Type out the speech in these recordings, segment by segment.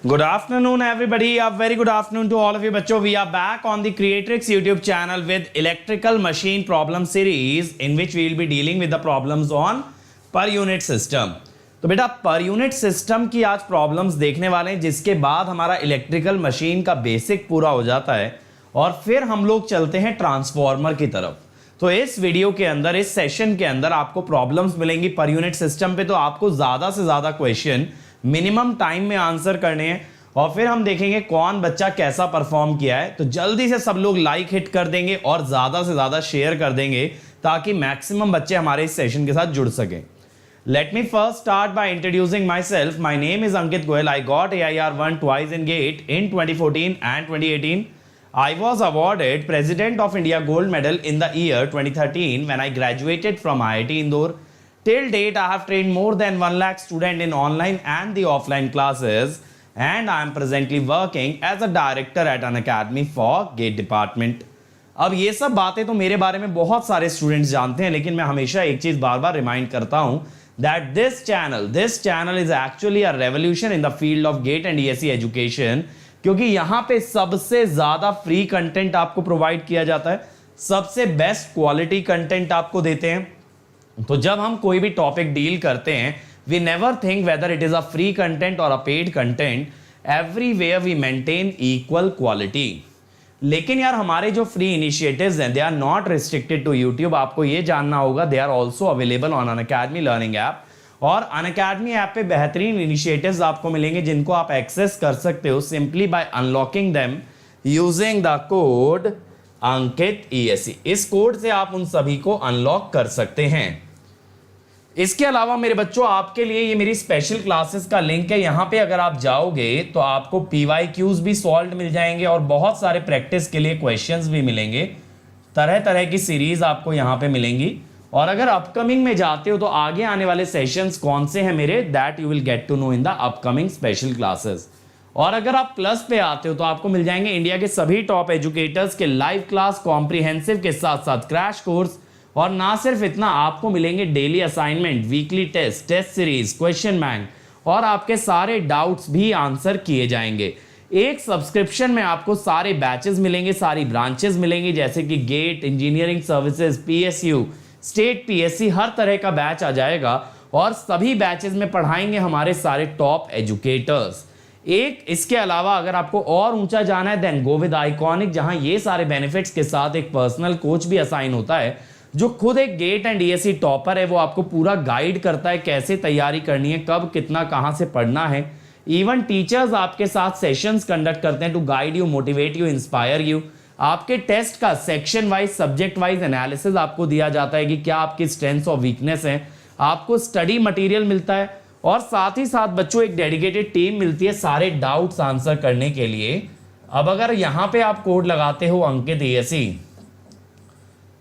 Good afternoon, everybody. A very good afternoon to all of you, बच्चों. We are back on the Creatrix YouTube channel with electrical machine problem series, in which we will be dealing with the problems on per unit system. तो बेटा per unit system की आज problems देखने वाले हैं, जिसके बाद हमारा इलेक्ट्रिकल मशीन का बेसिक पूरा हो जाता है और फिर हम लोग चलते हैं ट्रांसफॉर्मर की तरफ. तो इस वीडियो के अंदर, इस सेशन के अंदर आपको प्रॉब्लम्स मिलेंगी पर यूनिट सिस्टम पे. तो आपको ज्यादा से ज्यादा क्वेश्चन मिनिमम टाइम में आंसर करने हैं और फिर हम देखेंगे कौन बच्चा कैसा परफॉर्म किया है. तो जल्दी से सब लोग लाइक हिट कर देंगे और ज्यादा से ज्यादा शेयर कर देंगे ताकि मैक्सिमम बच्चे हमारे इस सेशन के साथ जुड़ सकें. Let me first start by introducing myself. My name is Ankit Goyal. I got AIR1 twice in GATE in 2014 and 2018. I was awarded President of India Gold Medal in the year 2013 when I graduated from IIT Indore. Till date, I have trained more than 1 lakh students in online and the offline classes, and I am presently working as a director at an academy for GATE department. अब ये सब बातें तो मेरे बारे में बहुत सारे स्टूडेंट्स जानते हैं, लेकिन मैं हमेशा एक चीज बार बार रिमाइंड करता हूं that this channel is actually a revolution in the field of GATE and ESE education, क्योंकि यहां पे सबसे ज्यादा फ्री कंटेंट आपको प्रोवाइड किया जाता है, सबसे बेस्ट क्वालिटी कंटेंट आपको देते हैं. तो जब हम कोई भी टॉपिक डील करते हैं, we never think whether it is a free content और a paid content. Everywhere we maintain equal quality. लेकिन यार हमारे जो फ्री इनिशिएटिव्स हैं, they are not restricted to YouTube. आपको ये जानना होगा, they are also available on Unacademy learning app. और अनअकैडमी ऐप पे बेहतरीन इनिशिएटिव्स आपको मिलेंगे जिनको आप एक्सेस कर सकते हो simply by unlocking them using the code Ankit ESE. इस कोड से आप उन सभी को अनलॉक कर सकते हैं. इसके अलावा मेरे बच्चों, आपके लिए ये मेरी स्पेशल क्लासेस का लिंक है. यहाँ पे अगर आप जाओगे तो आपको PYQs भी सॉल्व मिल जाएंगे और बहुत सारे प्रैक्टिस के लिए क्वेश्चंस भी मिलेंगे. तरह तरह की सीरीज आपको यहाँ पे मिलेंगी. और अगर अपकमिंग में जाते हो तो आगे आने वाले सेशंस कौन से हैं मेरे, that you will get to know in the upcoming special classes. और अगर आप प्लस पे आते हो तो आपको मिल जाएंगे इंडिया के सभी टॉप एजुकेटर्स के लाइव क्लास, कॉम्प्रिहेंसिव के साथ साथ क्रैश कोर्स. और ना सिर्फ इतना, आपको मिलेंगे daily assignment, weekly test, test series, question bank और आपके सारे डाउट्स भी आंसर किए जाएंगे. एक सब्सक्रिप्शन में आपको सारे बैचेस मिलेंगे, सारी ब्रांचेस मिलेंगी, जैसे कि GATE, engineering services, PSU, state PSC, हर तरह का बैच आ जाएगा और सभी बैचेस में पढ़ाएंगे हमारे सारे टॉप एजुकेटर्स. एक इसके अलावा अगर आपको और ऊंचा जाना है, देन गो विद आइकॉनिक, जहां ये सारे बेनिफिट्स के साथ एक पर्सनल कोच भी असाइन होता है जो खुद एक गेट एंड ESE टॉपर है. वो आपको पूरा गाइड करता है कैसे तैयारी करनी है, कब कितना कहां से पढ़ना है. इवन टीचर्स आपके साथ सेशंस कंडक्ट करते हैं to guide you, motivate you, inspire you. आपके टेस्ट का section wise, subject wise analysis आपको दिया जाता है कि क्या आपकी स्ट्रेंथ्स और वीकनेस है. आपको स्टडी मटेरियल मिलता है और साथ ही साथ बच्चों एक डेडिकेटेड टीम मिलती है सारे डाउट्स आंसर करने के लिए. अब अगर यहां पे आप कोड लगाते हो अंकित ESE,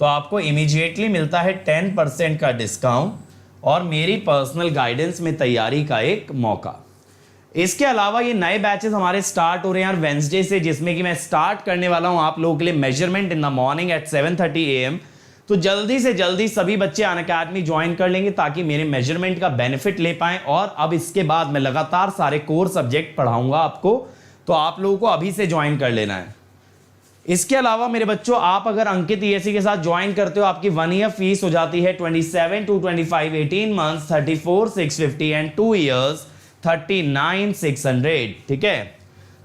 तो आपको इमीडिएटली मिलता है 10% का डिस्काउंट और मेरी पर्सनल गाइडेंस में तैयारी का एक मौका. इसके अलावा ये नए बैचेस हमारे स्टार्ट हो रहे हैं यार वेंसडे से, जिसमें कि मैं स्टार्ट करने वाला हूं आप लोगों के लिए measurement in the morning at 7:30 AM. तो जल्दी से जल्दी सभी बच्चे अनअकैडमी ज्वाइन कर लेंगे ताकि मेरे मेजरमेंट का बेनिफिट ले पाएं. और अब इसके बाद मैं लगातार सारे कोर सब्जेक्ट पढ़ाऊंगा आपको, तो आप लोगों को अभी से ज्वाइन कर लेना है. इसके अलावा मेरे बच्चों, आप अगर अंकित ESE के साथ ज्वाइन करते हो, आपकी 1 ईयर फीस हो जाती है 27,225, 18 मंथ्स 34,650 एंड 2 इयर्स 39,600. ठीक है,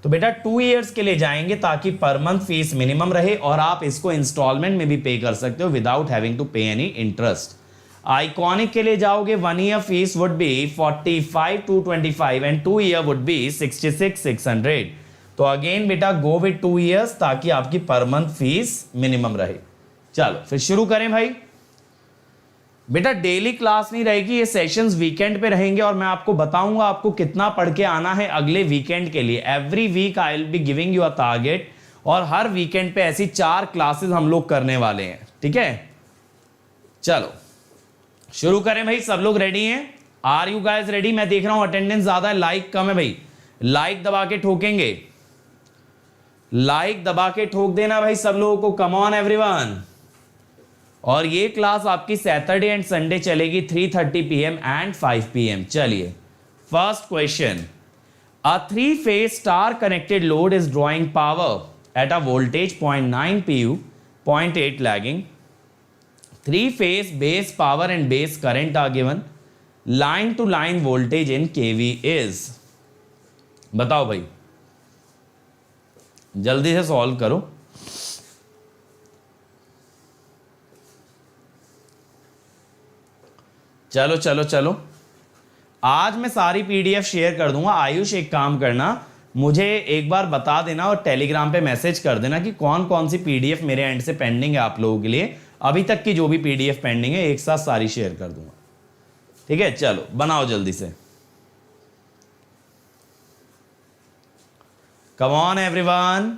तो बेटा 2 इयर्स के लिए जाएंगे ताकि पर मंथ फीस मिनिमम रहे और आप इसको इंस्टॉलमेंट में भी पे कर सकते हो विदाउट हैविंग टू पे एनी इंटरेस्ट. आइकॉनिक के लिए जाओगे, 1 year fees would be 45,225 and 2 year would be 66,600. तो अगेन बेटा गो विद 2 इयर्स ताकि आपकी पर मंथ फीस मिनिमम रहे. चलो फिर शुरू करें भाई. बेटा डेली क्लास नहीं रहेगी, ये सेशंस वीकेंड पे रहेंगे और मैं आपको बताऊंगा आपको कितना पढ़ के आना है अगले वीकेंड के लिए. Every week I will be giving you a target और हर वीकेंड पे ऐसी 4 क्लासेस हम लोग करने वाले हैं. ठीक है, चलो शुरू करें भाई. सब लोग रेडी हैं? Are you guys ready? मैं देख रहा हूं अटेंडेंस ज्यादा है, लाइक कम है भाई. लाइक दबा के ठोकेंगे, लाइक दबा के ठोक देना भाई सब लोगों को. Come on everyone. और ये क्लास आपकी सैटरडे एंड संडे चलेगी 3:30 PM एंड 5 PM. चलिए first question, A three-phase star-connected load is drawing power at a voltage 0.9 pu, 0.8 lagging. Three-phase base power and base current are given. Line-to-line voltage in kV is. बताओ भाई, जल्दी से solve करो. चलो चलो चलो, आज मैं सारी पीडीएफ शेयर कर दूंगा. आयुष एक काम करना, मुझे एक बार बता देना और टेलीग्राम पे मैसेज कर देना कि कौन कौन सी पीडीएफ मेरे एंड से पेंडिंग है आप लोगों के लिए. अभी तक की जो भी पीडीएफ पेंडिंग है एक साथ सारी शेयर कर दूंगा. ठीक है, चलो बनाओ जल्दी से. कम ऑन एवरीवन,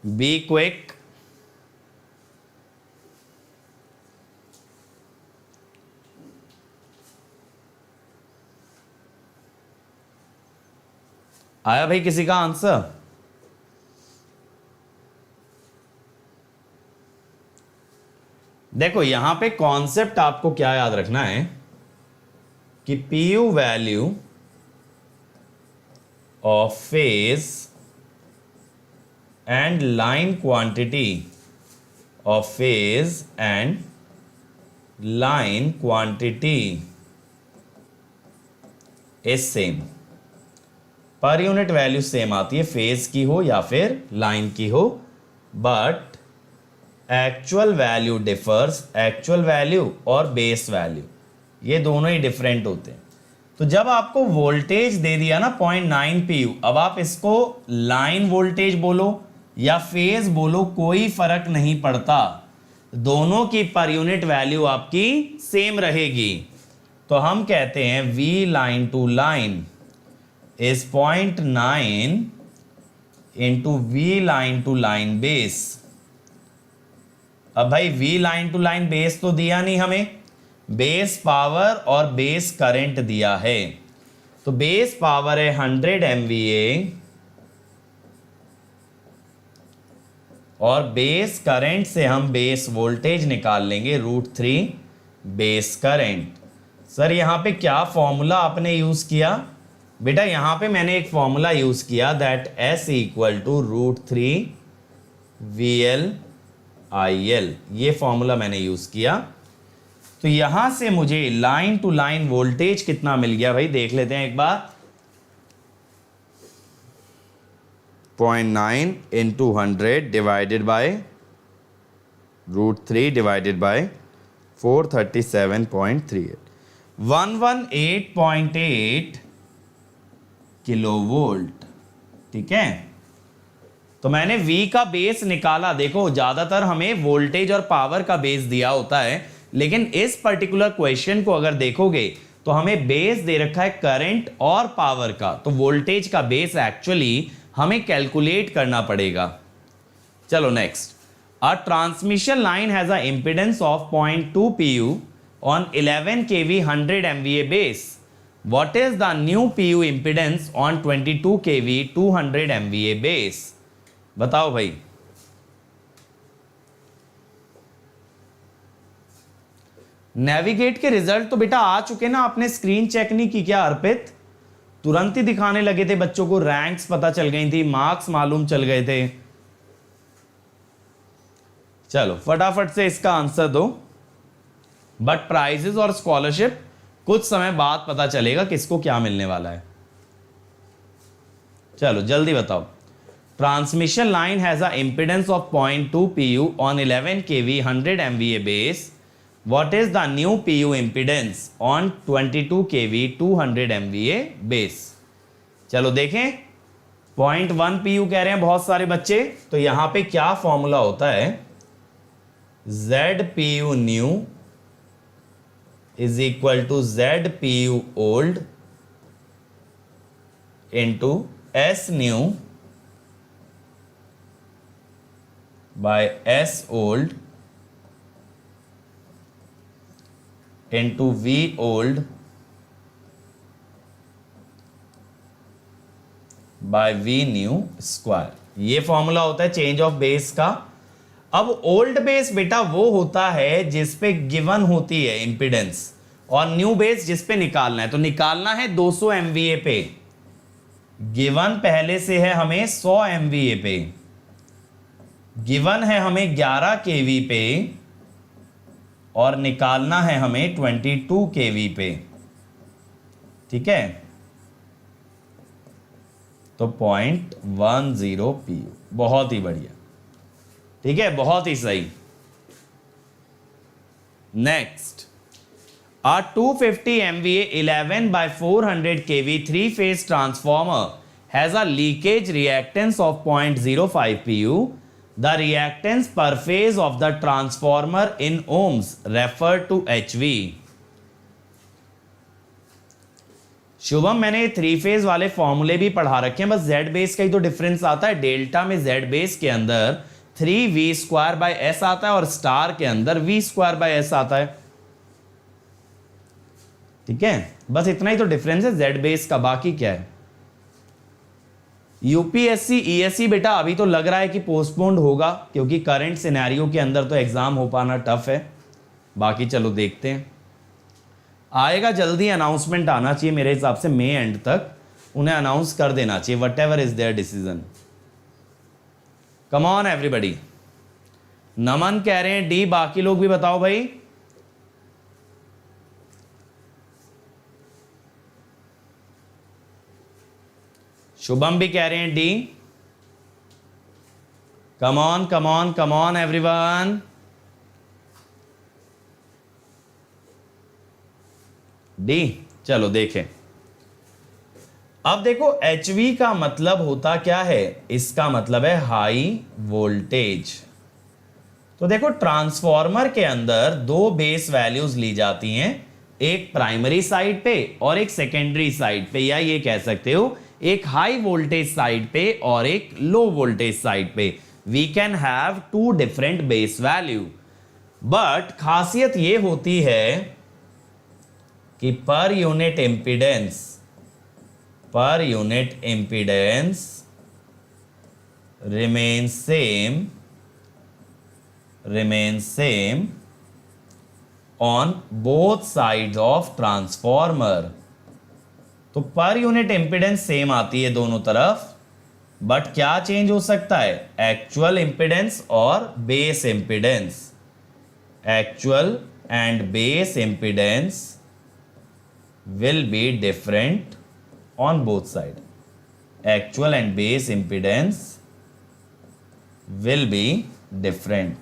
बी क्विक. आया भाई किसी का आंसर? देखो यहां पे कॉन्सेप्ट आपको क्या याद रखना है कि PU value of phase and line quantity of phase and line quantity is same. Per unit value same आती है, फेज की हो या फिर लाइन की हो, but actual value differs. Actual value और बेस वैल्यू ये दोनों ही डिफरेंट होते हैं. तो जब आपको वोल्टेज दे दिया ना 0.9 pu, अब आप इसको लाइन वोल्टेज बोलो या फेज बोलो, कोई फर्क नहीं पड़ता, दोनों की पर यूनिट वैल्यू आपकी सेम रहेगी. तो हम कहते हैं V line to line is 0.9 into V line to line base. अब भाई V line to line base तो दिया नहीं हमें, बेस पावर और बेस करंट दिया है. तो बेस पावर है 100 MVA और बेस करंट से हम बेस वोल्टेज निकाल लेंगे √3 बेस करंट. सर यहां पे क्या फॉर्मूला आपने यूज किया? बेटा यहां पे मैंने एक फॉर्मूला यूज किया, that S equal to √3 VL IL. ये फॉर्मूला मैंने यूज किया. तो यहां से मुझे लाइन टू लाइन वोल्टेज कितना मिल गया भाई, देख लेते हैं एक बार. 0.9 into 100 divided by √3 divided by 437.38, 118.8 kilo volt. ठीक है, तो मैंने V का बेस निकाला. देखो ज्यादातर हमें वोल्टेज और पावर का बेस दिया होता है, लेकिन इस पर्टिकुलर क्वेश्चन को अगर देखोगे तो हमें बेस दे रखा है करंट और पावर का. तो वोल्टेज का बेस एक्चुअली हमें कैलकुलेट करना पड़ेगा. चलो next. A transmission line has a impedance of 0.2 pu on 11 kV 100 MVA base. What is the new PU impedance on 22 kV 200 MVA base? बताओ भाई. नेविगेट के रिजल्ट तो बेटा आ चुके ना, आपने स्क्रीन चेक नहीं की क्या अर्पित? तुरंत ही दिखाने लगे थे बच्चों को, रैंक्स पता चल गई थी, मार्क्स मालूम चल गए थे. चलो फटाफट से इसका आंसर दो. बट प्राइजेस और स्कॉलरशिप कुछ समय बाद पता चलेगा किसको क्या मिलने वाला है. चलो जल्दी बताओ. Transmission line has a impedance of 0.2 pu on 11 kV 100 MVA base. What is the new PU impedance on 22 kV 200 MVA base? चलो देखें. 0.1 pu कह रहे हैं बहुत सारे बच्चे, तो यहां पे क्या फॉर्मूला होता है? ZPU new is equal to ZPU old into S new by S old into V old by V new square. ये फॉर्मूला होता है चेंज ऑफ बेस का. अब ओल्ड बेस बेटा वो होता है जिस पे गिवन होती है इंपेडेंस, और न्यू बेस जिस पे निकालना है. तो निकालना है 200 MVA पे. गिवन पहले से है हमें 100 MVA पे, गिवन है हमें 11 kV पे, और निकालना है हमें 22 kV पे। ठीक है, तो 0.10 pu, बहुत ही बढ़िया। ठीक है, बहुत ही सही। Next, a 250 MVA 11/400 kV 3-phase transformer has a leakage reactance of 0.05 pu. The reactance per phase of the transformer in ohms referred to HV. Shubham, मैंने 3 फेज वाले फॉर्मूले भी पढ़ा रखे हैं, बस जेड बेस का ही तो डिफरेंस आता है। डेल्टा में जेड बेस के अंदर 3v²/s आता है और स्टार के अंदर v²/s आता है। ठीक है, बस इतना ही तो डिफरेंस है जेड बेस का, बाकी क्या है। यूपीएससी ईएससी बेटा अभी तो लग रहा है कि पोस्टपोन्ड होगा, क्योंकि करंट सिनेरियो के अंदर तो एग्जाम हो पाना टफ है। बाकी चलो देखते हैं, आएगा जल्दी। अनाउंसमेंट आना चाहिए मेरे हिसाब से, मई एंड तक उन्हें अनाउंस कर देना चाहिए, whatever is their decision. Come on everybody. Naman कह रहे हैं डी, बाकी लोग भी बताओ भाई। शुभम भी कह रहे हैं D. Come on come on come on everyone. D, चलो देखें। अब देखो HV का मतलब होता क्या है, इसका मतलब है हाई वोल्टेज। तो देखो ट्रांसफॉर्मर के अंदर दो बेस वैल्यूज ली जाती हैं, एक प्राइमरी साइड पे और एक सेकेंडरी साइड पे, या ये कह सकते हो एक हाई वोल्टेज साइड पे और एक लो वोल्टेज साइड पे। We can have 2 different base value, but खासियत ये होती है कि per unit impedance remains same on both sides of transformer। तो पर यूनिट इंपीडेंस सेम आती है दोनों तरफ, बट क्या चेंज हो सकता है, एक्चुअल इंपीडेंस और base impedance. Actual and base impedance will be different on both sides. Actual and base impedance will be different.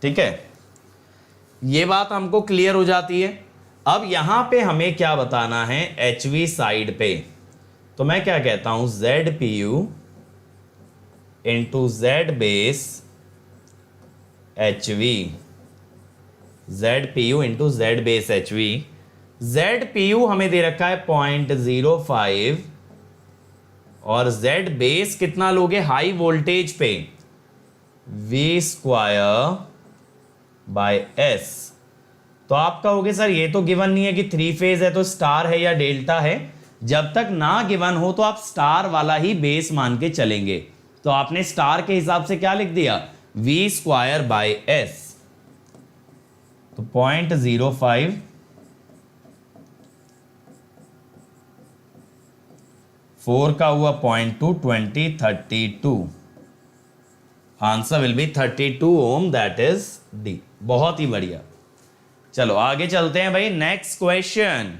ठीक है, ये बात हमको क्लियर हो जाती है। अब यहां पे हमें क्या बताना है HV साइड पे, तो मैं क्या कहता हूं ZPU into Z base HV, ZPU into Z base HV। ZPU हमें दे रखा है 0.05 और Z base कितना लोगे हाई वोल्टेज पे, V²/S। तो आप कहोगे सर ये तो गिवन नहीं है कि 3 फेज है तो स्टार है या डेल्टा है। जब तक ना गिवन हो तो आप स्टार वाला ही बेस मान के चलेंगे। तो आपने स्टार के हिसाब से क्या लिख दिया, V²/S। तो 0.05 4 का हुआ 0.2 20 32। Answer will be 32 ohm, that is D. बहुत ही बढ़िया। चलो आगे चलते हैं भाई। Next question,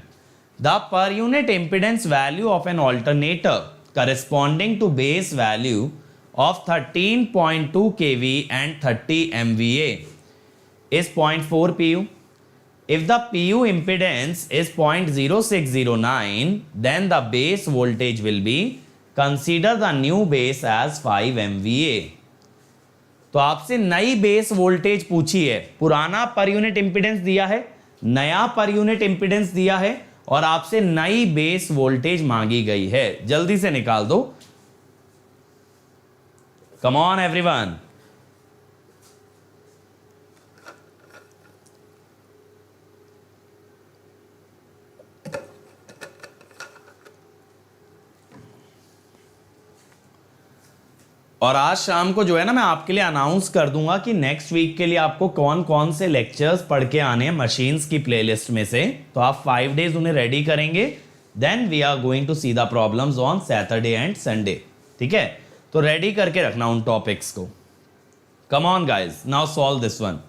the per unit impedance value of an alternator corresponding to base value of 13.2 kV and 30 MVA is 0.4 pu. If the pu impedance is 0.0609, then the base voltage will be, consider the new base as 5 MVA। तो आपसे नई base voltage पूछी है, पुराना पर unit impedance दिया है, नया पर यूनिट इंपीडेंस दिया है और आपसे नई बेस वोल्टेज मांगी गई है। जल्दी से निकाल दो। Come on everyone। और आज शाम को जो है ना मैं आपके लिए अनाउंस कर दूंगा कि नेक्स्ट वीक के लिए आपको कौन कौन से लेक्चर्स पढ़ के आने हैं मशीन्स की प्लेलिस्ट में से। तो आप 5 डेज उन्हें रेडी करेंगे, then we are going to see the problems on Saturday and Sunday. ठीक है, तो रेडी करके रखना उन टॉपिक्स को। Come on guys, now solve this one.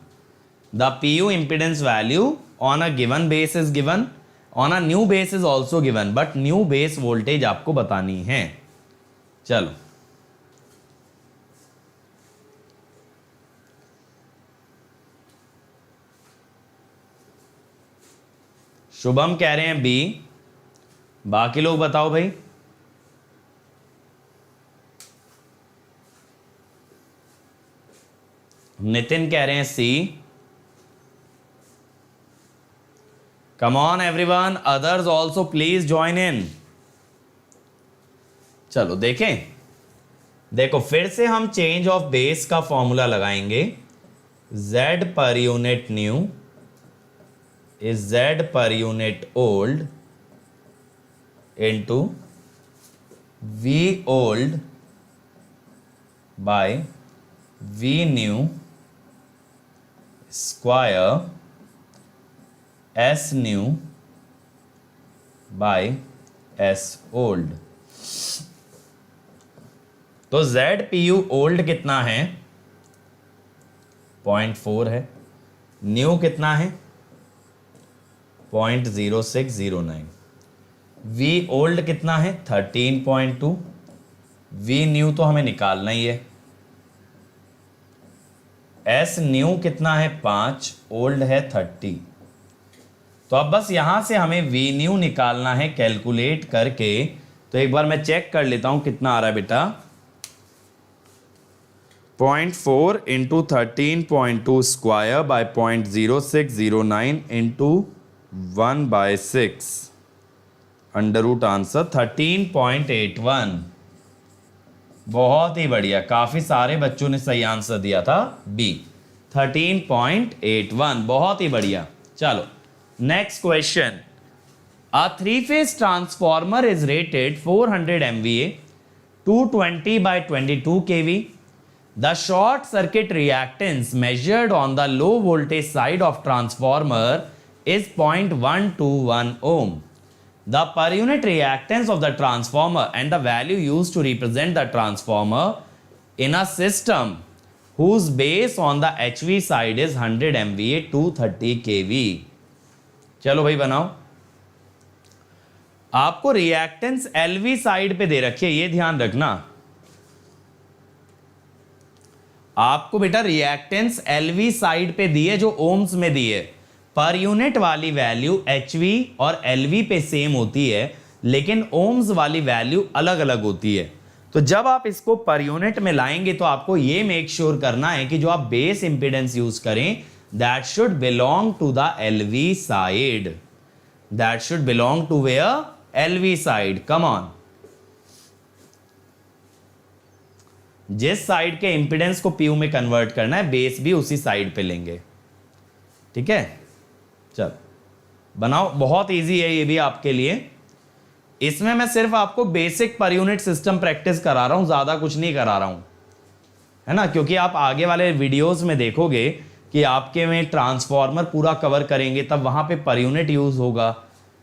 The PU impedance value on a given base is given, on a new base is also given, but new base voltage आपको बतानी है। चलो शुभम कह रहे हैं बी, बाकी लोग बताओ भाई। नितिन कह रहे हैं C. Come on everyone, others also please join in. चलो देखें, देखो फिर से हम चेंज ऑफ बेस का फॉर्मूला लगाएंगे। Z पर unit new is Z per unit old into V old by V new square S new by S old। तो ZPU old कितना है? 0.4 है। न्यू कितना है? 0.0609। V ओल्ड कितना है? 13.2। V न्यू तो हमें निकालना ही है। S न्यू कितना है? 5। ओल्ड है 30। तो अब बस यहां से हमें V न्यू निकालना है कैलकुलेट करके। तो एक बार मैं चेक कर लेता हूं कितना आ रहा है बेटा। 0.4 into 13.2 square by 0.0609 into 1/6 under root answer 13.81। बहुत ही बढ़िया, काफी सारे बच्चों ने सही आंसर दिया था बी, 13.81। बहुत ही बढ़िया। चलो next question. A 3-phase transformer is rated 400 MVA 220/22 kV। The short circuit reactance measured on the low voltage side of transformer is 0.121 ohm. The per unit reactance of the transformer and the value used to represent the transformer in a system whose base on the HV side is 100 MVA 230 kV। चलो भाई बनाओ। आपको reactance LV side पे दे रखी है, ये ध्यान रखना। आपको बेटा रिएक्टेंस LV साइड पे दी है जो ओम्स में दी है। पर यूनिट वाली वैल्यू HV और LV पे सेम होती है, लेकिन ओम्स वाली वैल्यू अलग अलग होती है। तो जब आप इसको पर यूनिट में लाएंगे तो आपको ये मेक श्योर करना है कि जो आप बेस इंपीडेंस यूज करें that should belong to the LV side. That should belong to where? LV side. Come on, जिस साइड के इंपीडेंस को PU में कन्वर्ट करना है बेस भी उसी साइड पे लेंगे। ठीक है, चल बनाओ। बहुत इजी है ये भी आपके लिए। इसमें मैं सिर्फ आपको basic per unit system practice करा रहा हूं, ज्यादा कुछ नहीं करा रहा हूं, है ना, क्योंकि आप आगे वाले वीडियोस में देखोगे कि आपके में ट्रांसफॉर्मर पूरा कवर करेंगे तब वहां पे पर यूनिट यूज होगा।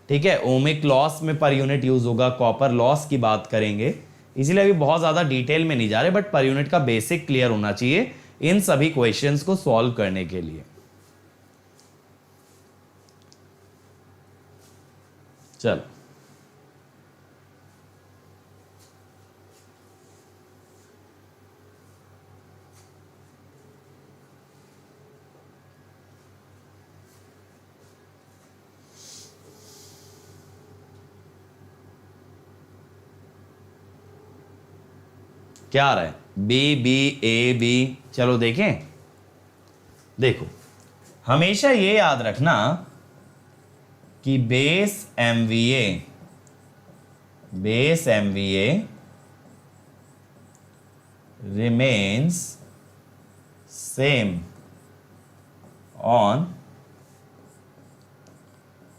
ठीक है, ओमिक लॉस में पर यूनिट यूज होगा, कॉपर लॉस की बात करेंगे, इसीलिए अभी बहुत ज्यादा डिटेल में नहीं जा रहे, बट पर यूनिट का बेसिक क्लियर होना चाहिए इन सभी क्वेश्चंस को सॉल्व करने के लिए। चल क्या आ रहा है? B B A B. चलो देखें, देखो हमेशा ये याद रखना कि base MVA remains same on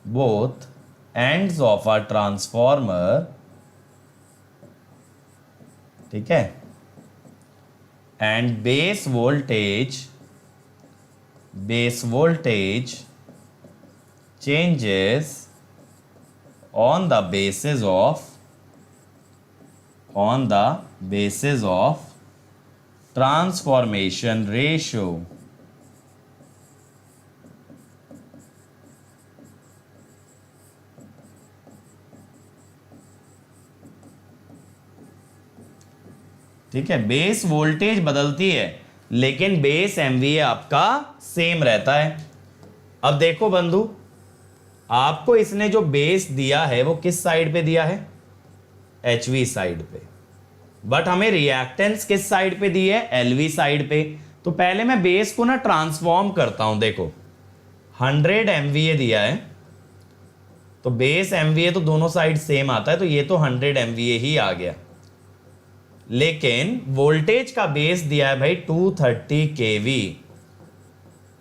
both ends of a transformer। ठीक है, and base voltage changes on the basis of transformation ratio. ठीक है, बेस वोल्टेज बदलती है लेकिन बेस एमवीए आपका सेम रहता है। अब देखो बंधु, आपको इसने जो बेस दिया है वो किस साइड पे दिया है? एचवी साइड पे। बट हमें रिएक्टेंस किस साइड पे दी है? एलवी साइड पे। तो पहले मैं बेस को ना ट्रांसफॉर्म करता हूं। देखो 100 एमवीए दिया है, तो बेस एमवीए तो दोनों साइड सेम आता है, तो ये तो 100 एमवीए ही आ गया। लेकिन वोल्टेज का बेस दिया है भाई 230 केवी।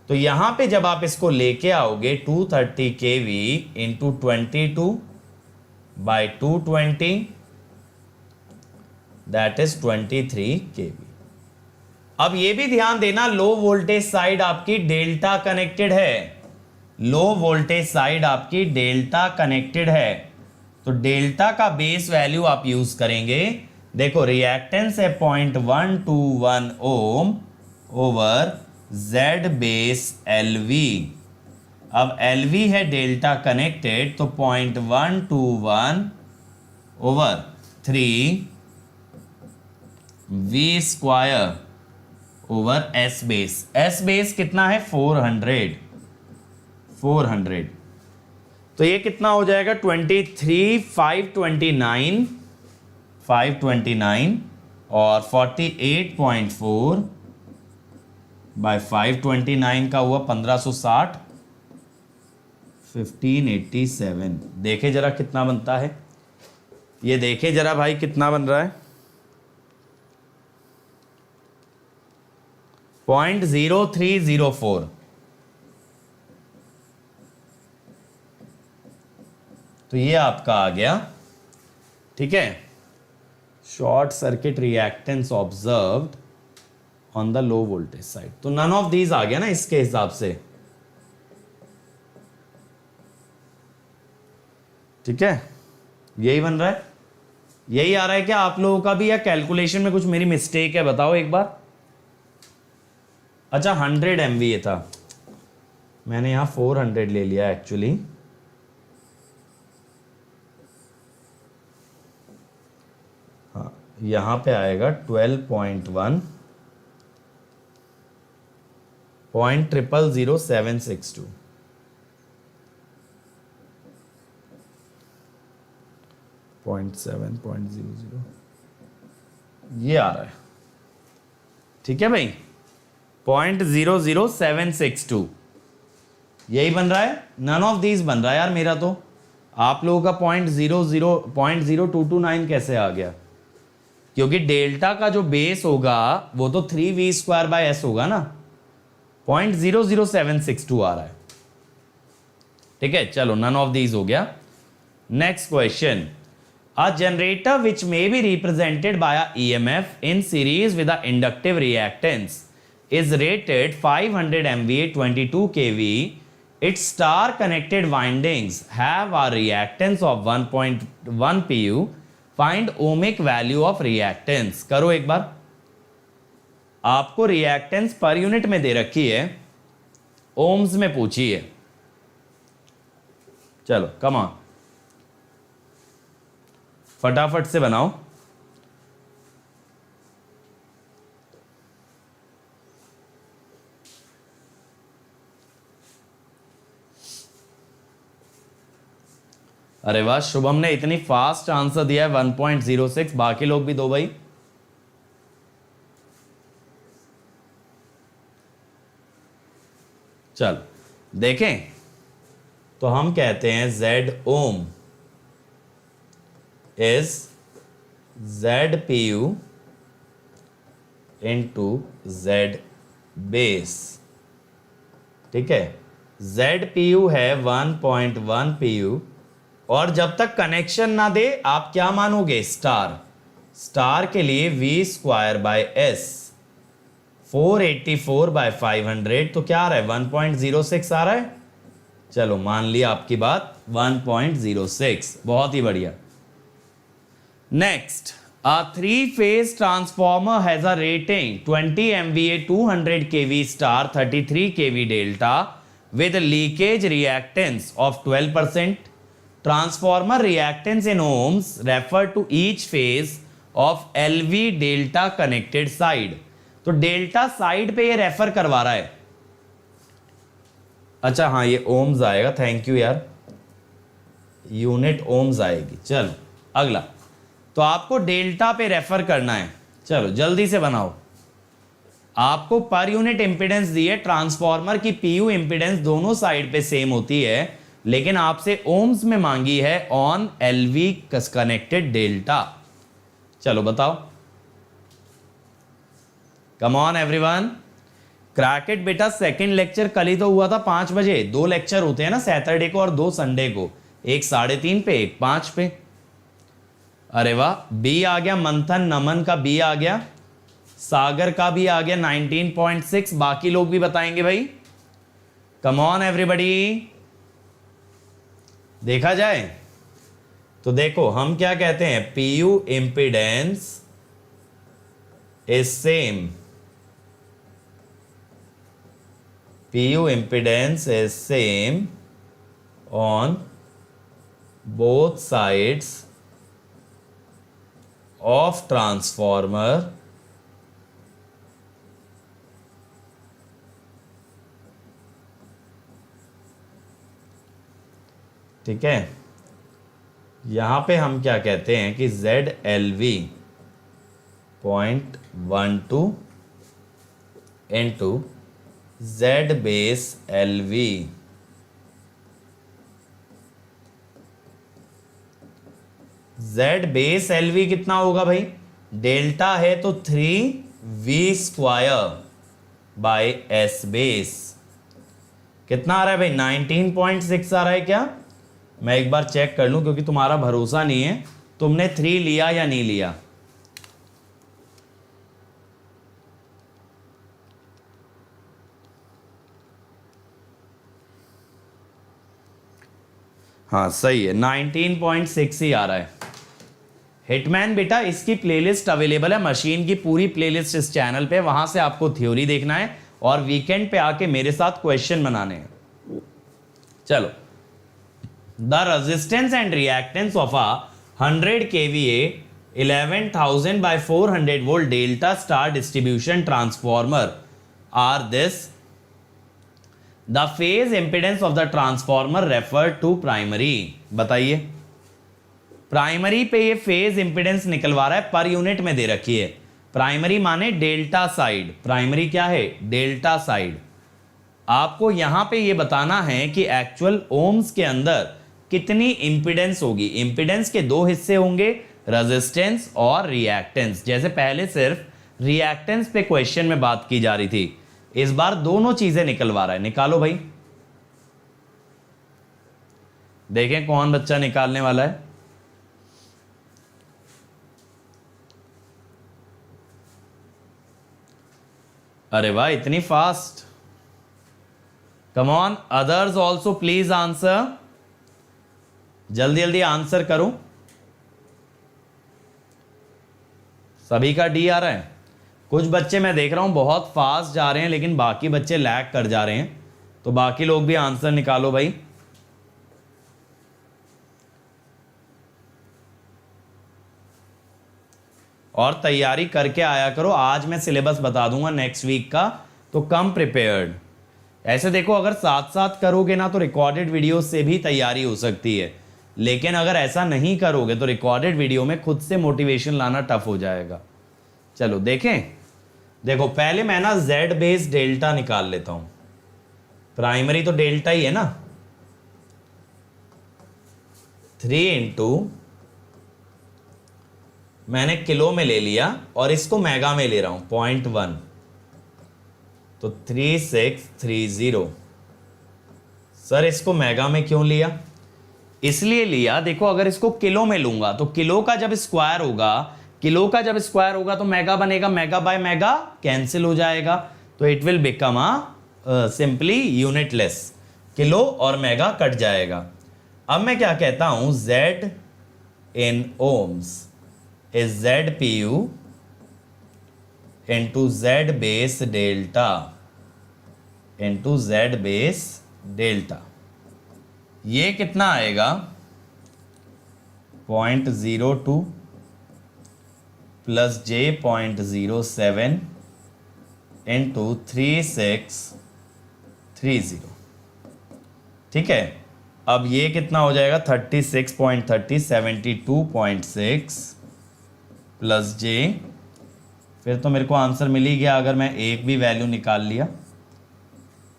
तो यहां पे जब आप इसको लेके आओगे 230 केवी इंटू 22 बाई 220, दैट इज 23 केवी। अब ये भी ध्यान देना, लो वोल्टेज साइड आपकी डेल्टा कनेक्टेड है। लो वोल्टेज साइड आपकी डेल्टा कनेक्टेड है, तो डेल्टा का बेस वैल्यू आप यूज करेंगे। देखो रिएक्टेंस है 0.121 ओम ओवर Z बेस LV। अब LV है डेल्टा कनेक्टेड, तो 0.121 over 3 V square over S base. S base कितना है? 400। तो ये कितना हो जाएगा? 529 और 48.4 बाय 529 का हुआ 1560, 1587। देखे जरा कितना बनता है, ये देखे जरा भाई कितना बन रहा है? 0.0304। तो ये आपका आ गया। ठीक है, short circuit reactance observed on the low voltage side. तो नन ऑफ दीज आ गया ना इसके हिसाब से। ठीक है, यही बन रहा है, यही आ रहा है क्या आप लोगों का भी, या कैलकुलेशन में कुछ मेरी मिस्टेक है? बताओ एक बार। अच्छा 100 MVA था, मैंने यहां 400 ले लिया एक्चुअली। यहां पे आएगा 12.1 0.000762 0.700 ये आ रहा है। ठीक है भाई, 0.00762 यही बन रहा है। नन ऑफ दीज बन रहा है यार मेरा। तो आप लोगों का 0.0229 कैसे आ गया? क्योंकि डेल्टा का जो बेस होगा वो तो 3V स्क्वायर बाय एस होगा ना। 0.00762 आ रहा है। ठीक है, चलो नन ऑफ दीज हो गया। Next question, a generator which may be represented by a EMF in series with a inductive reactance is rated 500 MVA 22 kV. Its star connected windings have a reactance of 1.1 pu. Find ohmic value of reactance. करो एक बार। आपको reactance per unit में दे रखी है, ohms में पूछी है। चलो कम ऑन, फटाफट से बनाओ। अरे वाह, शुभम ने इतनी फास्ट आंसर दिया है 1.06। बाकी लोग भी दो भाई। चल देखें, तो हम कहते हैं Z ohm is ZPU into Z base. ठीक है, ZPU है 1.1 PU, और जब तक कनेक्शन ना दे आप क्या मानोगे? स्टार। स्टार के लिए V स्क्वायर बाय S। 484/500 तो क्या आ रहा है 1.06 आ रहा है। चलो मान लिया आपकी बात 1.06, बहुत ही बढ़िया। Next, a three-phase transformer has a rating 20 MVA 200 kV star 33 kV delta with a leakage reactance of 12%. Transformer reactance in ohms refer to each phase of LV delta connected side. तो डेल्टा साइड पे ये refer करवा रहा है। अच्छा हाँ, ये ohms आएगा, थैंक यू यार, यूनिट ओम्स आएगी। चलो अगला, तो आपको डेल्टा पे रेफर करना है। चलो जल्दी से बनाओ। आपको पर यूनिट इंपीडेंस दी है, ट्रांसफॉर्मर की पीयू इंपीडेंस दोनों साइड पे सेम होती है, लेकिन आपसे ओम्स में मांगी है ऑन एलवी कनेक्टेड डेल्टा। चलो बताओ, कम ऑन एवरीवन, क्रैक इट बेटा। सेकंड लेक्चर कल ही तो हुआ था 5 बजे। 2 लेक्चर होते हैं ना, सैटरडे को और 2 संडे को, एक 3:30 पे, एक 5 पे। अरे वाह, बी आ गया, मंथन नमन का बी आ गया, सागर का भी आ गया 19.6। बाकी लोग भी बताएंगे भाई, कम ऑन एवरीबॉडी। देखा जाए तो देखो हम क्या कहते हैं, PU impedance is same, PU impedance is same on both sides of transformer ठीक है। यहां पे हम क्या कहते हैं कि ZLV 0.12 into Z base LV Z base LV कितना होगा भाई, डेल्टा है तो 3V² बाय S बेस। कितना आ रहा है भाई, 19.6 आ रहा है क्या? मैं एक बार चेक कर लूं, क्योंकि तुम्हारा भरोसा नहीं है, तुमने 3 लिया या नहीं लिया। हाँ सही है, 19.6 ही आ रहा है। हिटमैन बेटा, इसकी प्लेलिस्ट अवेलेबल है, मशीन की पूरी प्लेलिस्ट इस चैनल पे, वहां से आपको थ्योरी देखना है और वीकेंड पे आके मेरे साथ क्वेश्चन बनाने हैं। चलो, the resistance and reactance of a 100 kVA 11,000/400 volt delta star distribution transformer are this. The phase impedance of the transformer refer to primary. बताइए, प्राइमरी पे ये फेज इंपीडेंस निकलवा रहा है, पर यूनिट में दे रखी है। प्राइमरी माने डेल्टा साइड, प्राइमरी क्या है, डेल्टा साइड। आपको यहां पे ये बताना है कि एक्चुअल ओम्स के अंदर कितनी इंपीडेंस होगी। इंपीडेंस के 2 हिस्से होंगे, रेजिस्टेंस और रिएक्टेंस। जैसे पहले सिर्फ रिएक्टेंस पे क्वेश्चन में बात की जा रही थी, इस बार दोनों चीजें निकलवा रहा है। निकालो भाई, देखें कौन बच्चा निकालने वाला है। अरे वाह, इतनी fast, come on others also please answer, जल्दी जल्दी आंसर करो। सभी का डी आ रहा है। कुछ बच्चे मैं देख रहा हूं बहुत फास्ट जा रहे हैं, लेकिन बाकी बच्चे लैग कर जा रहे हैं, तो बाकी लोग भी आंसर निकालो भाई। और तैयारी करके आया करो, आज मैं सिलेबस बता दूंगा नेक्स्ट वीक का, तो कम प्रिपेयर्ड। ऐसे देखो, अगर साथ साथ करोगे ना तो रिकॉर्डेड वीडियो से भी तैयारी हो सकती है, लेकिन अगर ऐसा नहीं करोगे तो रिकॉर्डेड वीडियो में खुद से मोटिवेशन लाना टफ हो जाएगा। चलो देखें, देखो पहले मैं ना Z बेस डेल्टा निकाल लेता हूं। प्राइमरी तो डेल्टा ही है ना, 3 इंटू, मैंने किलो में ले लिया और इसको मेगा में ले रहा हूं 0.1, तो 3630। सर इसको मेगा में क्यों लिया? इसलिए लिया, देखो अगर इसको किलो में लूंगा तो किलो का जब स्क्वायर होगा, किलो का जब स्क्वायर होगा तो मेगा बनेगा, मेगा बाय मेगा कैंसिल हो जाएगा, तो it will become a simply unitless, kilo और मेगा कट जाएगा। अब मैं क्या कहता हूं, Z in ohms is ZPU into Z base delta into Z base delta। ये कितना आएगा 0.02 प्लस J 0.07 इंटू 3630। ठीक है, अब ये कितना हो जाएगा 36.30 72.6 प्लस J, फिर तो मेरे को आंसर मिल ही गया अगर मैं एक भी वैल्यू निकाल लिया।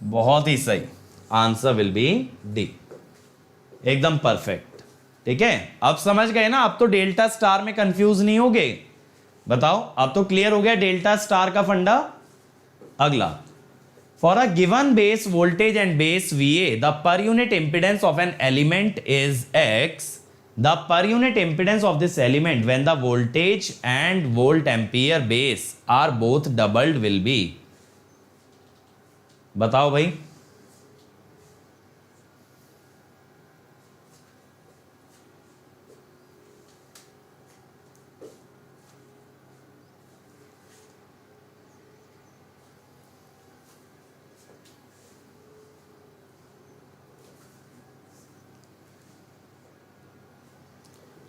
बहुत ही सही, आंसर विल बी डी, एकदम परफेक्ट। ठीक है, अब समझ गए ना, अब तो डेल्टा स्टार में कंफ्यूज नहीं हो गए। बताओ, अब तो क्लियर हो गया डेल्टा स्टार का फंडा। अगला, for a given base voltage and base VA, the per unit impedance of an element is X. The per unit impedance of this element when the voltage and volt ampere base are both doubled will be। बताओ भाई।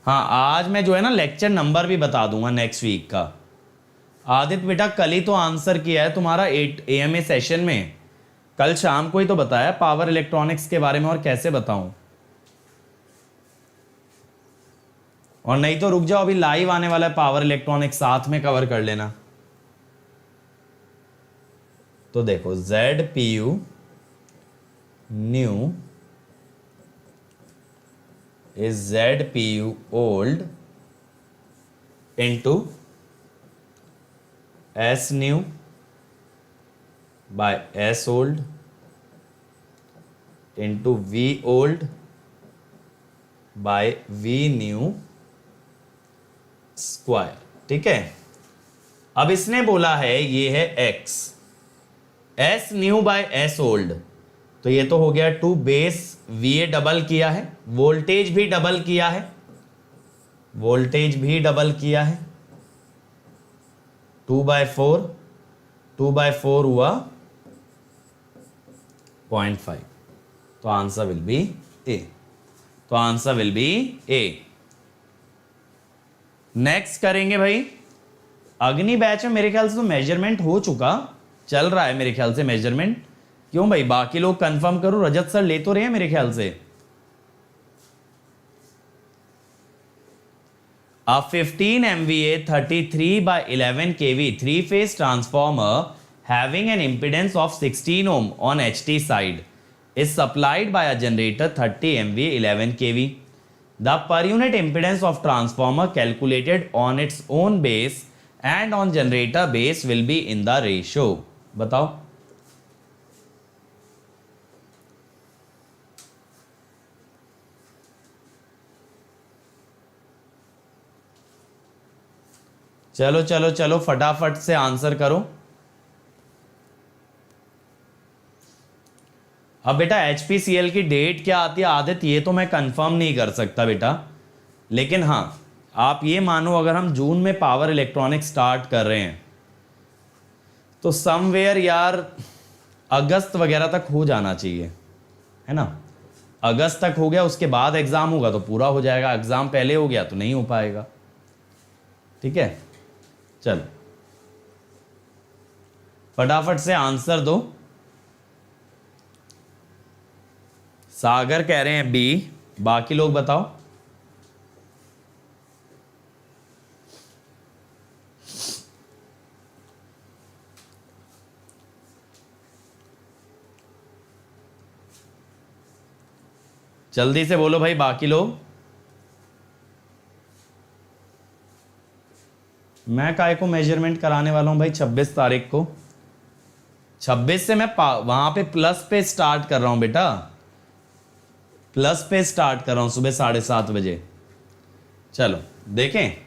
हाँ, आज मैं जो है ना lecture number भी बता दूंगा नेक्स्ट वीक का। आदित्य बेटा कल ही तो आंसर किया है तुम्हारा 8 AMA सेशन में, कल शाम को ही तो बताया पावर इलेक्ट्रॉनिक्स के बारे में, और कैसे बताऊं। और नहीं तो रुक जाओ, अभी लाइव आने वाला है पावर इलेक्ट्रॉनिक्स, साथ में कवर कर लेना। तो देखो ZPU new is ZPU old into S new by S old into V old by V new square. ठीक है, अब इसने बोला है ये है X, S new by S old, तो ये तो हो गया 2 बेस VA डबल किया है, वोल्टेज भी डबल किया है, वोल्टेज भी डबल किया है, 2/4 2/4 हुआ 0.5, तो आंसर विल बी ए, तो answer will B A. Next करेंगे भाई अग्नि बैच में, मेरे ख्याल से तो मेजरमेंट हो चुका, चल रहा है मेरे ख्याल से मेजरमेंट। क्यों भाई, बाकी लोग कंफर्म करो, रजत सर ले तो रहे हैं मेरे ख्याल से। A 15 MVA 33/11 kV 3-phase transformer having an impedance of 16 ohm on HT side is supplied by a generator 30 MVA 11 kV. The per unit impedance of transformer calculated on its own base and on generator base will be in the ratio। बताओ। चलो चलो चलो फटाफट से answer करो। अब बेटा HPCL की डेट क्या आती है आदित्य, ये तो मैं कंफर्म नहीं कर सकता बेटा, लेकिन हाँ आप ये मानो अगर हम जून में पावर इलेक्ट्रॉनिक्स स्टार्ट कर रहे हैं तो समवेयर यार अगस्त वगैरह तक हो जाना चाहिए, है ना। अगस्त तक हो गया, उसके बाद एग्जाम होगा तो पूरा हो जाएगा, एग्जाम पहले हो गया तो नहीं हो पाएगा। ठीक है, चलो फटाफट से आंसर दो। सागर कह रहे हैं बी, बाकी लोग बताओ। जल्दी से बोलो भाई बाकी लोग। मैं काय को मेजरमेंट कराने वाला हूं भाई 26 तारीख को। 26 से मैं वहां पे प्लस पे स्टार्ट कर रहा हूं बेटा, प्लस पे स्टार्ट कर रहा हूं सुबह 7:30 बजे। चलो देखें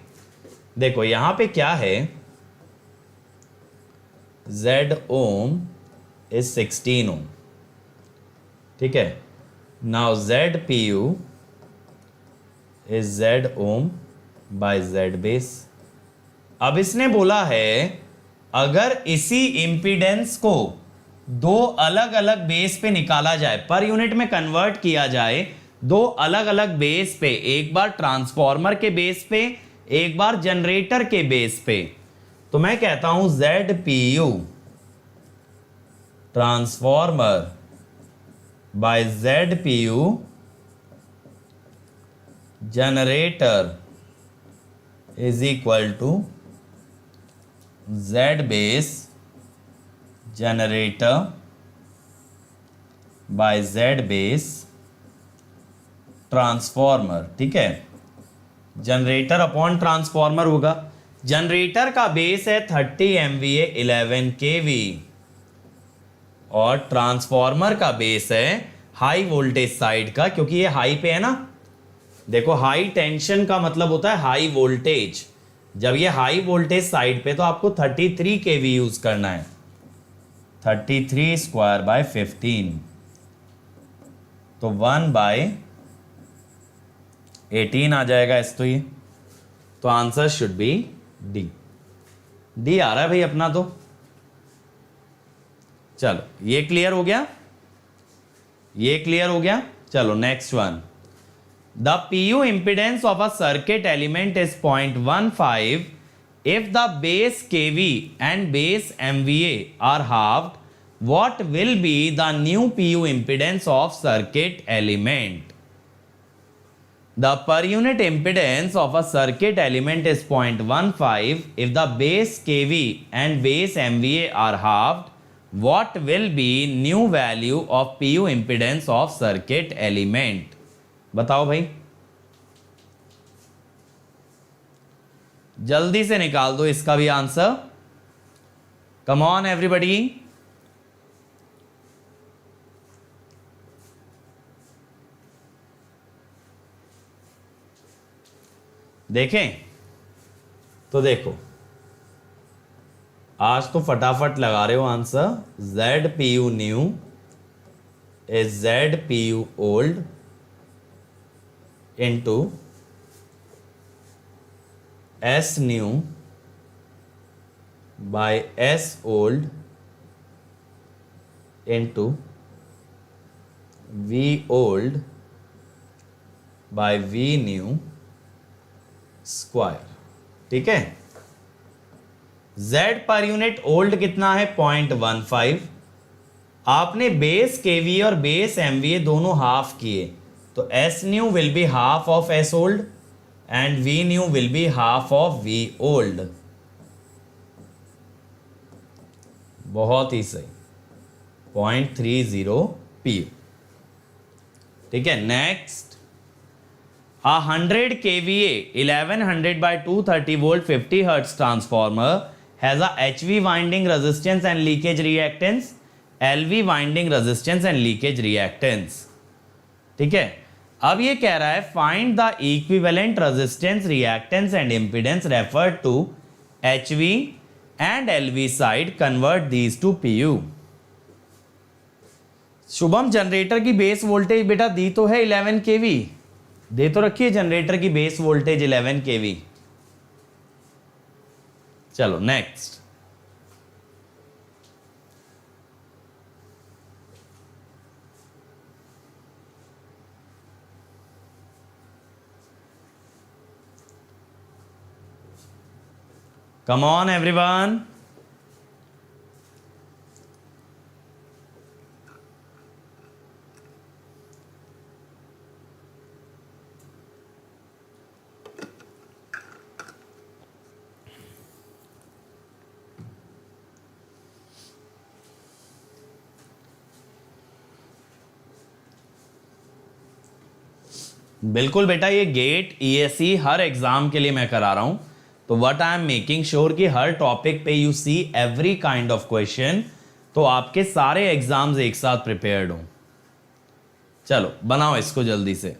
देखो यहां पे क्या है, Z ओम इज 16 ओम, ठीक है। Now ZPU is Z ohm by Z base. अब इसने बोला है अगर इसी इंपीडेंस को दो अलग अलग बेस पे निकाला जाए, पर यूनिट में कन्वर्ट किया जाए, दो अलग अलग बेस पे, एक बार ट्रांसफॉर्मर के बेस पे, एक बार जनरेटर के बेस पे, तो मैं कहता हूं ZPU transformer by ZPU generator is equal to Z base generator by Z base transformer, ठीक है। जनरेटर अपॉन ट्रांसफॉर्मर होगा। जनरेटर का बेस है 30 MVA 11 kV और ट्रांसफॉर्मर का बेस है हाई वोल्टेज साइड का, क्योंकि ये हाई पे है ना। देखो हाई टेंशन का मतलब होता है हाई वोल्टेज। जब ये हाई वोल्टेज साइड पे तो आपको 33 kV यूज करना है, 33 स्क्वायर बाय 15, तो 1 बाय 18 आ जाएगा इस, तो ये तो answer should be D. D आ रहा है भाई अपना। तो चलो ये क्लियर हो गया, ये क्लियर हो गया। चलो next one. The PU impedance of a circuit element is 0.15 if the base kV and base MVA are halved. What will be the new PU impedance of circuit element? The per unit impedance of a circuit element is 0.15 if the base kV and base MVA are halved. What will be new value of PU impedance of circuit element? बताओ भाई, जल्दी से निकाल दो इसका भी answer. Come on everybody. देखें तो देखो, आज तो फटाफट लगा रहे हो answer. ZPU new is ZPU old into S new by S old into V old by V new square, ठीक है। Z पर यूनिट ओल्ड कितना है 0.15। आपने बेस KV और बेस MVA दोनों हाफ किए, तो S new will be half of S old and V new will be half of V old। बहुत ही सही, 0.30 PU, ठीक है। Next, 100 kVA 1100 by 230 volt 50 hertz transformer has a HV winding resistance and leakage reactance, LV winding resistance and leakage reactance, ठीक है। अब ये कह रहा है find the equivalent resistance reactance and impedance referred to HV and LV side, convert these to PU। Shubham, generator की base voltage बेटा दी तो है 11 kV, दे तो रखिए जनरेटर की बेस वोल्टेज 11 kV। चलो नेक्स्ट। Come on everyone. बिल्कुल बेटा, ये गेट ESE हर एग्जाम के लिए मैं करा रहा हूं, तो what I am making sure कि हर टॉपिक पे you see every kind of question, तो आपके सारे एग्जाम्स एक साथ प्रिपेयर्ड हो। चलो बनाओ इसको जल्दी से।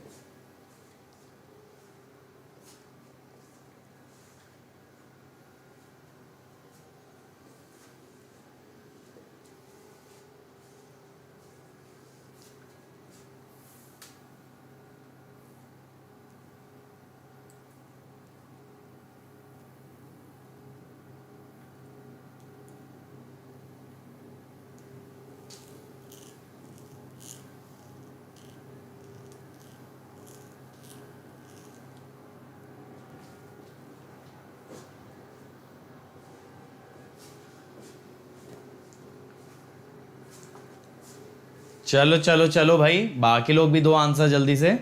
चलो चलो चलो भाई, बाकी लोग भी दो आंसर जल्दी से।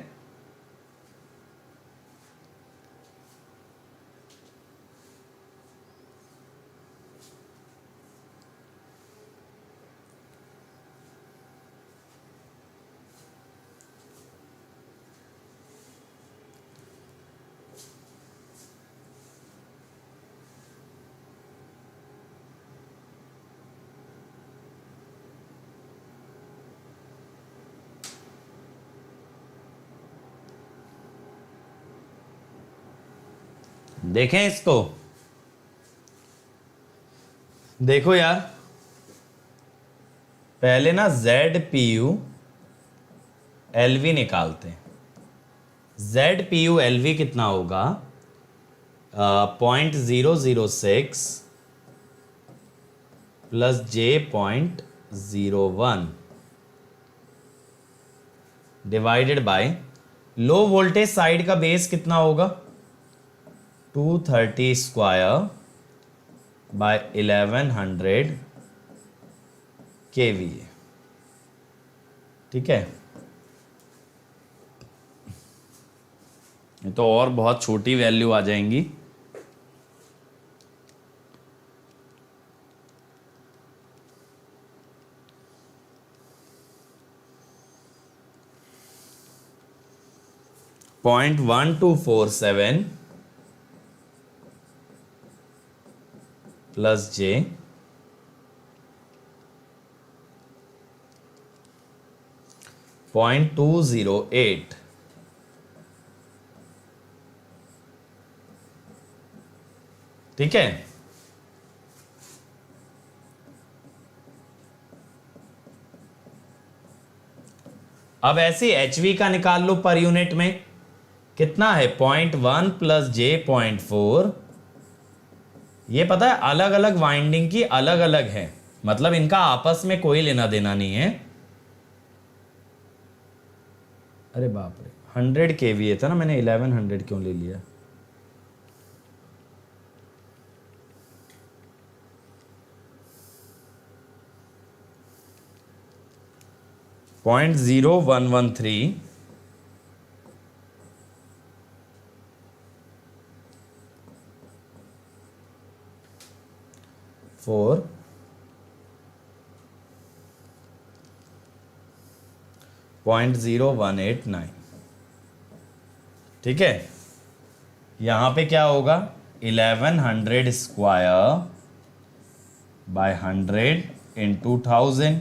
देखें इसको, देखो यार, पहले ना ZPU LV निकालते हैं। ZPU LV कितना होगा? 0.006 plus J.01 divided by low voltage side का बेस कितना होगा? 230 स्क्वायर बाय 1100 kVA। ठीक है, ये तो और बहुत छोटी वैल्यू आ जाएंगी। .1247 प्लस J 0.208 ठीक है। अब ऐसे HV का निकाल लो पर यूनिट में, कितना है? 0.1 प्लस J.4। ये पता है अलग अलग वाइंडिंग की अलग अलग है, मतलब इनका आपस में कोई लेना देना नहीं है। अरे बाप रे, 100 kVA था ना, मैंने 1100 क्यों ले लिया? .0113 4 .0189 ठीक है। यहां पे क्या होगा? 1100 स्क्वायर बाय 100 इंटू 1000।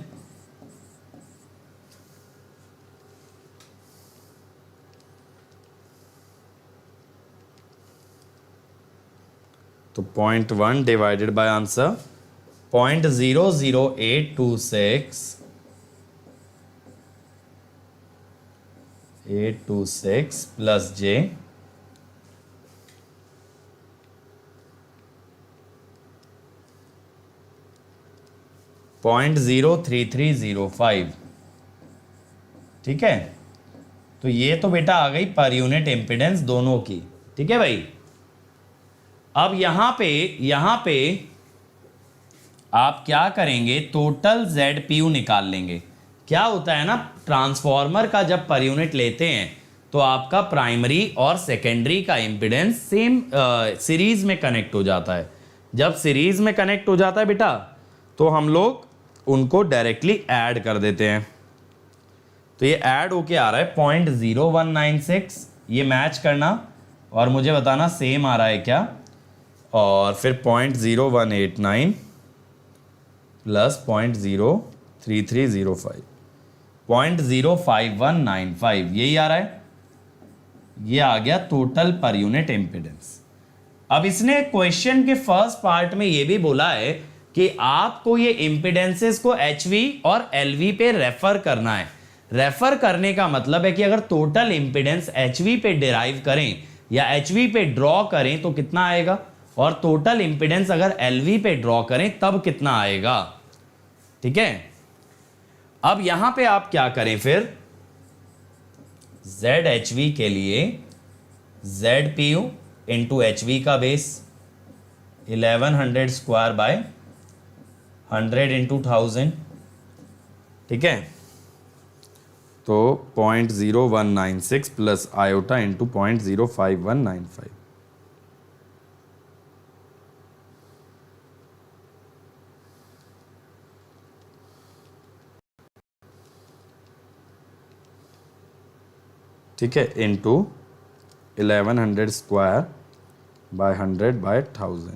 तो 0.1 divided by answer 0.00826 plus J 0.03305 ठीक है। तो ये तो बेटा आ गई पर यूनिट इम्पीडेंस दोनों की। ठीक है भाई, अब यहां पे आप क्या करेंगे? टोटल ZPU निकाल लेंगे। क्या होता है ना, ट्रांसफॉर्मर का जब पर यूनिट लेते हैं तो आपका प्राइमरी और सेकेंडरी का इम्पीडेंस सेम सीरीज में कनेक्ट हो जाता है। जब सीरीज में कनेक्ट हो जाता है बेटा, तो हम लोग उनको डायरेक्टली ऐड कर देते हैं। तो ये ऐड होके आ रहा है 0.0196, ये मैच करना और मुझे बताना सेम आ रहा है क्या। और फिर 0.0189 प्लस 0.03305 0.05195 यही आ रहा है। ये आ गया टोटल पर यूनिट इम्पीडेंस। अब इसने क्वेश्चन के फर्स्ट पार्ट में ये भी बोला है कि आपको ये इम्पीडेंसेस को HV और LV पे रेफर करना है। रेफर करने का मतलब है कि अगर टोटल इम्पीडेंस HV पे डिराइव करें या HV पे ड्रॉ करें तो कितना आएगा, और टोटल इम्पीडेंस अगर LV पे ड्रॉ करें तब कितना आएगा। ठीक है, अब यहां पे आप क्या करें फिर? ZHV के लिए ZPU इंटू HV का बेस 1100 स्क्वायर बाय 100 इंटू 1000। ठीक है, तो 0.0196 प्लस आयोटा इंटू 0.05195। ठीक है, into 1100 square by 100 by 1000।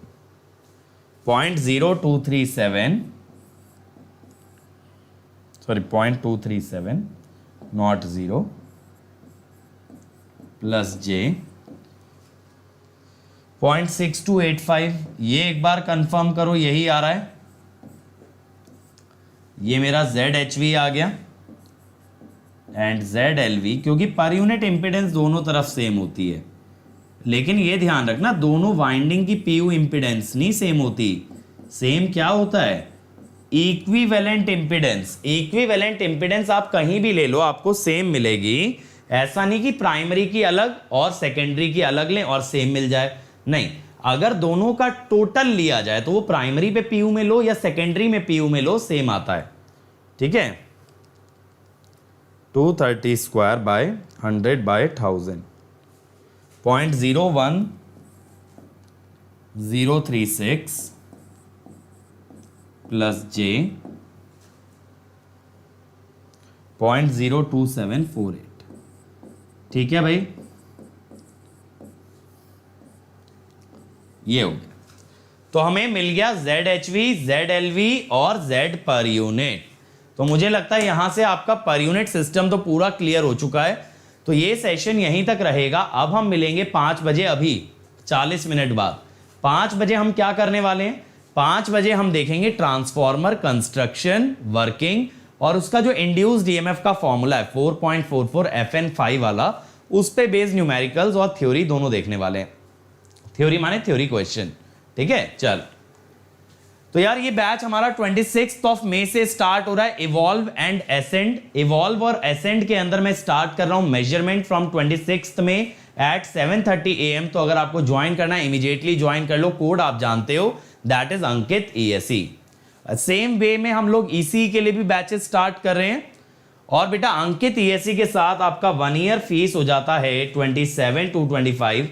0.237 not 0 plus J 0.6285। ये एक बार कंफर्म करो, यही आ रहा है। ये मेरा ZHV आ गया एंड ZLV, क्योंकि पर यूनिट इंपिडेंस दोनों तरफ सेम होती है, लेकिन ये ध्यान रखना दोनों वाइंडिंग की PU इंपिडेंस नहीं सेम होती। सेम क्या होता है? Equivalent impedance. इक्विवेलेंट इंपिडेंस आप कहीं भी ले लो आपको सेम मिलेगी। ऐसा नहीं कि प्राइमरी की अलग और सेकेंडरी की अलग लें और सेम मिल जाए, नहीं। अगर दोनों का टोटल लिया जाए तो वो प्राइमरी पे PU में लो या सेकेंडरी में PU में लो, सेम आता है। ठीक है, 230 स्क्वायर बाय 100 बाय 1000। 0.01036 प्लस जे 0.02748। ठीक है भाई, ये हो गया। तो हमें मिल गया ZHV, ZLV और Z पर यूनिट। तो मुझे लगता है यहां से आपका पर यूनिट सिस्टम तो पूरा क्लियर हो चुका है। तो ये सेशन यहीं तक रहेगा। अब हम मिलेंगे 5 बजे, अभी 40 मिनट बाद 5 बजे हम क्या करने वाले हैं? 5 बजे हम देखेंगे ट्रांसफॉर्मर कंस्ट्रक्शन, वर्किंग और उसका जो इंड्यूस्ड ईएमएफ का फॉर्मूला है 4.44 FN5 वाला, उस पे बेस्ड न्यूमेरिकल्स और थ्योरी दोनों देखने वाले हैं। थ्योरी माने थ्योरी क्वेश्चन। ठीक है, चल। तो यार ये बैच हमारा 26 मई से स्टार्ट हो रहा है, इवॉल्व एंड एसेंड। इवॉल्व और एसेंड के अंदर मैं स्टार्ट कर रहा हूं मेजरमेंट फ्रॉम 26 में एट 7:30 AM। तो अगर आपको ज्वाइन करना है इमीडिएटली ज्वाइन कर लो। कोड आप जानते हो, that is Ankit ESE। Same way में हम लोग ECE के लिए भी बैचेस स्टार्ट कर रहे हैं। और बेटा अंकित ESE के साथ आपका 1 ईयर फीस हो जाता है 27,225,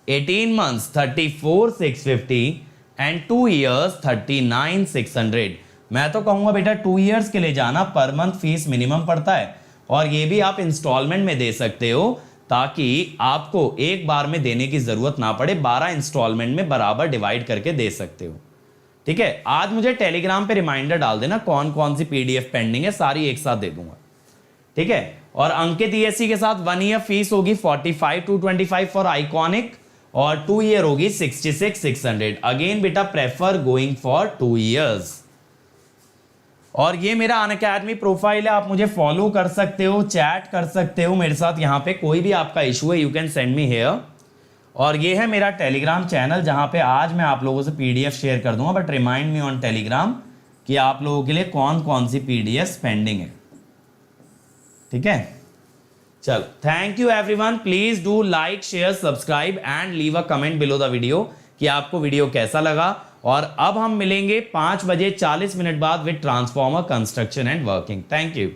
18 मंथ्स 34,650 एंड 2 इयर्स 39,600। मैं तो कहूंगा बेटा 2 इयर्स के लिए जाना, पर मंथ फीस मिनिमम पड़ता है और ये भी आप इंस्टॉलमेंट में दे सकते हो ताकि आपको एक बार में देने की जरूरत ना पड़े, 12 इंस्टॉलमेंट में बराबर डिवाइड करके दे सकते हो। ठीक है, आज मुझे टेलीग्राम पे रिमाइंडर डाल देना कौन कौन सी PDF पेंडिंग है, सारी एक साथ दे दूंगा। ठीक है, और अंकित ESE के साथ 1 ईयर फीस होगी 45,225 फॉर आइकॉनिक और 2 ईयर होगी 66,600। अगेन बेटा प्रेफर गोइंग फॉर 2 इयर्स। और ये मेरा अनअकैडमी प्रोफाइल है, आप मुझे फॉलो कर सकते हो, चैट कर सकते हो मेरे साथ। यहाँ पे कोई भी आपका इशू है you can send me here. और ये है मेरा टेलीग्राम चैनल जहाँ पे आज मैं आप लोगों से PDF शेयर कर दूंगा, but remind me on Telegram कि आप लोगों के लिए कौन कौन सी PDF पेंडिंग है। ठीक है, चलो, thank you everyone. Please do like, share, subscribe and leave a comment below the video कि आपको वीडियो कैसा लगा। और अब हम मिलेंगे 5 बजे 40 मिनट बाद with transformer construction and working. Thank you.